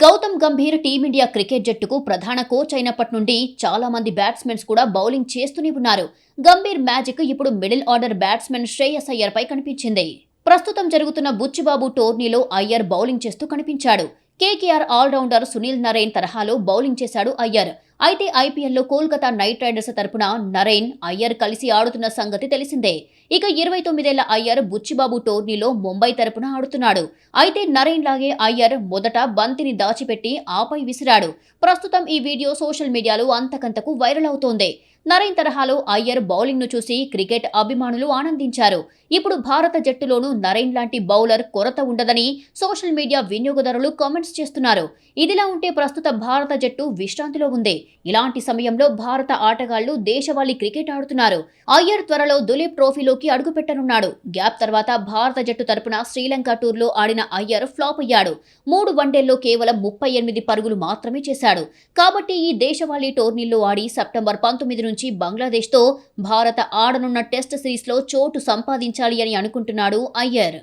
Gautam Gambhir team India cricket జట్టుకు ప్రధాన coach అయినప్పటి నుండి చాలా మంది బ్యాట్స్మెన్స్ కూడా బౌలింగ్ చేస్తూనే ఉన్నారు. గంభీర్ మ్యాజిక్ ఇప్పుడు middle order batsmen Shreyas Iyer పై కనిపించింది. ప్రస్తుతం జరుగుతున్న బుచ్చిబాబు టోర్నీలో అయ్యర్ బౌలింగ్ చేస్తూ కనిపించాడు. కేకేఆర్ ఆల్రౌండర్ సునీల్ నరైన్ తరహాలో బౌలింగ్ చేశాడు అయ్యర్. అయితే ఐపీఎల్లో కోల్కతా నైట్ రైడర్స్ తరపున నరైన్, అయ్యర్ కలిసి ఆడుతున్న సంగతి తెలిసిందే. ఇక 29 ఏళ్ల అయ్యర్ బుచ్చిబాబు టోర్నీలో ముంబై తరపున ఆడుతున్నాడు. అయితే నరైన్ లాగే అయ్యర్ మొదట బంతిని దాచిపెట్టి ఆపై విసిరాడు. ప్రస్తుతం ఈ వీడియో సోషల్ మీడియాలో అంతకంతకు వైరల్ అవుతోంది. నరైన్ తరహాలో అయ్యర్ బౌలింగ్ ను చూసి క్రికెట్ అభిమానులు ఆనందించారు. ఇప్పుడు భారత జట్టులోనూ నరైన్ లాంటి బౌలర్ కొరత ఉండదని సోషల్ మీడియా వినియోగదారులు కామెంట్స్ చేస్తున్నారు. ఇదిలా ఉంటే ప్రస్తుత భారత జట్టు విశ్రాంతిలో ఉంది. ఇలాంటి సమయంలో భారత ఆటగాళ్లు దేశవాళీ క్రికెట్ ఆడుతున్నారు. అయ్యర్ త్వరలో దులీప్ ట్రోఫీలోకి అడుగుపెట్టనున్నాడు. గ్యాప్ తర్వాత భారత జట్టు తరపున శ్రీలంక టూర్లో ఆడిన అయ్యర్ ఫ్లాప్ అయ్యాడు. 3 వన్డేల్లో కేవలం 38 పరుగులు మాత్రమే చేశాడు. కాబట్టి ఈ దేశవాళీ టోర్నీల్లో ఆడి సెప్టెంబర్ 19 నుంచి బంగ్లాదేశ్తో భారత ఆడనున్న టెస్ట్ సిరీస్లో చోటు సంపాదించాలి అని అనుకుంటున్నాడు అయ్యర్.